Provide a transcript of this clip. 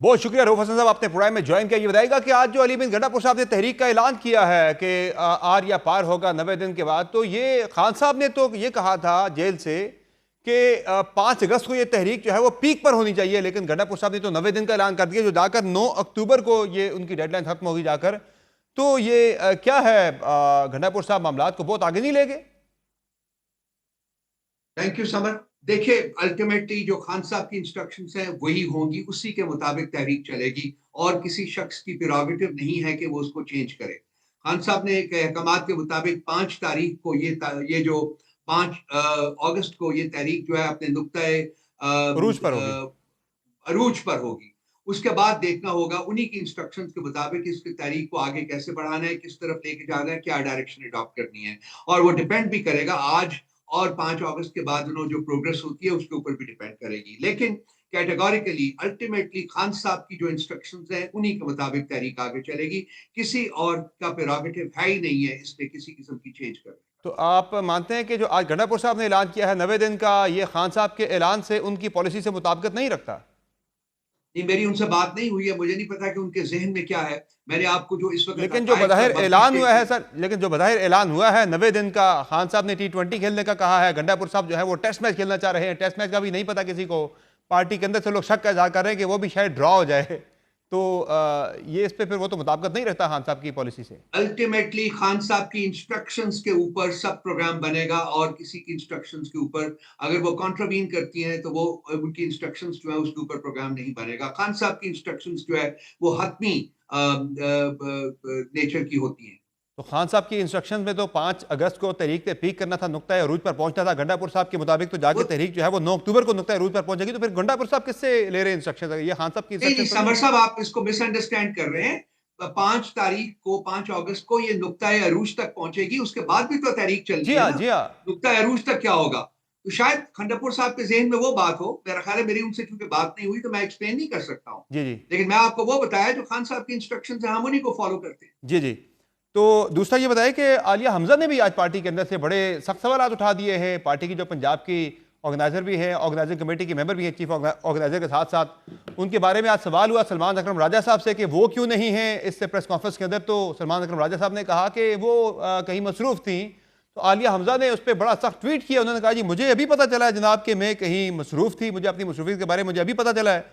बहुत शुक्रिया रऊफ हसन साहब, आपने प्रोग्राम में ज्वाइन किया। ये बताएगा कि आज जो अली बिन गंडापुर साहब ने तहरीक का ऐलान किया है कि आर या पार होगा 90 दिन के बाद, तो ये खान साहब ने तो ये कहा था जेल से कि 5 अगस्त को ये तहरीक जो है वो पीक पर होनी चाहिए, लेकिन गंडापुर साहब ने तो 90 दिन का ऐलान कर दिया, जो जाकर 9 अक्टूबर को ये उनकी डेडलाइन खत्म होगी जाकर। तो ये क्या है, गंडापुर साहब मामलात को बहुत आगे नहीं ले गए? Thank you summer. देखिए, अल्टीमेटली जो खान साहब की इंस्ट्रक्शंस हैं वही होंगी, उसी के मुताबिक तहरीक चलेगी और किसी शख्स की प्रेरोगेटिव नहीं है कि वो उसको चेंज करे। खान साहब ने एक अहकामात के मुताबिक 5 तारीख को ये जो 5 अगस्त को ये तहरीक जो है अपने नुक्ताए अरूज पर होगी। अरूज पर होगी। उसके बाद देखना होगा उन्हीं की इंस्ट्रक्शंस के मुताबिक इसकी तारीख को आगे कैसे बढ़ाना है, किस तरफ लेके जाना है, क्या डायरेक्शन अडॉप्ट करनी है। और वो डिपेंड भी करेगा आज और 5 अगस्त के बाद उन्होंने जो प्रोग्रेस होती है उसके ऊपर भी डिपेंड करेगी। लेकिन कैटेगोरिकली अल्टीमेटली खान साहब की जो इंस्ट्रक्शंस हैं उन्हीं के मुताबिक तहरीक आगे चलेगी। किसी और का प्रेरोगेटिव है ही नहीं है इसमें किसी किस्म की चेंज करने। तो आप मानते हैं कि जो आज गंडापुर साहब ने ऐलान किया है 90 दिन का, ये खान साहब के ऐलान से उनकी पॉलिसी से मुताबिकत नहीं रखता? नहीं, मेरी उनसे बात नहीं हुई है, मुझे नहीं पता कि उनके जहन में क्या है। मैंने आपको जो इस वक्त लेकिन जो अकायद का बज़ाहिर बाकी ऐलान हुआ है स्टेटमेंट। सर, लेकिन जो बज़ाहिर ऐलान हुआ है 90 दिन का, खान साहब ने T20 खेलने का कहा है, गंडापुर साहब जो है वो टेस्ट मैच खेलना चाह रहे हैं। टेस्ट मैच का भी नहीं पता किसी को, पार्टी के अंदर से लोग शक का इजहार कर रहे हैं कि वो भी शायद ड्रॉ हो जाए। तो ये इस पे फिर वो तो मुताबिकत नहीं रखता खान साहब की पॉलिसी से। अल्टीमेटली खान साहब की इंस्ट्रक्शंस के ऊपर सब प्रोग्राम बनेगा और किसी की इंस्ट्रक्शंस के ऊपर अगर वो कॉन्ट्रावीन करती हैं तो वो उनकी इंस्ट्रक्शंस जो है उसके ऊपर प्रोग्राम नहीं बनेगा। खान साहब की इंस्ट्रक्शंस जो है वो हतमी नेचर की होती हैं। तो खान साहब की इंस्ट्रक्शन में तो 5 अगस्त को तहरीक पे पीक करना था, नुक्ता अरूज पर पहुंचना था। गंडापुर साहब के मुताबिक तो जाके वो तहरीक जो है वो 9 अक्टूबर को नुक्ता अरूज पर पहुंचेगी। तो फिर गंडापुर साहब किससे ले रहे हैं इंस्ट्रक्शन? ये खान साहब की नहीं नहीं इंस्ट्रक्शन तो नहीं समर है। साहब, आप इसको मिसअंडरस्टैंड कर रहे हैं। 5 तारीख को 5 अगस्त को ये नुक्ता अरूज तक पहुंचेगी, उसके बाद भी तो तहरीक जी चलनी है हाँ, ना। जी हाँ। नुक्ता अरूज तक क्या होगा? तो शायद खंडपुर साहब के जहन में वो बात हो, मेरा ख्याल है मेरी उनसे क्योंकि बात नहीं हुई तो मैं एक्सप्लेन नहीं कर सकता हूँ। जी जी। लेकिन मैं आपको वो बताया जो खान साहब की इंस्ट्रक्शन है, हम उन्हीं को फॉलो करते हैं। जी जी। तो दूसरा ये बताया कि आलिया हमजा ने भी आज पार्टी के अंदर से बड़े सख्त सवाल उठा दिए हैं। पार्टी की जो पंजाब की ऑर्गेनाइजर भी है, ऑर्गेनाइजिंग कमेटी की मेंबर भी है, चीफ ऑर्गेनाइजर के साथ साथ उनके बारे में आज सवाल हुआ सलमान अकरम राजा साहब से कि वो क्यों नहीं है इससे प्रेस कॉन्फ्रेंस के अंदर। तो सलमान अकरम राजा साहब ने कहा कि वो कहीं मसरूफ़ थी। तो आलिया हमजा ने उस पर बड़ा सख्त ट्वीट किया। उन्होंने कहा जी मुझे अभी पता चला है जनाब कि मैं कहीं मसरूफ़ थी, मुझे अपनी मसरूफियत के बारे में मुझे अभी पता चला है।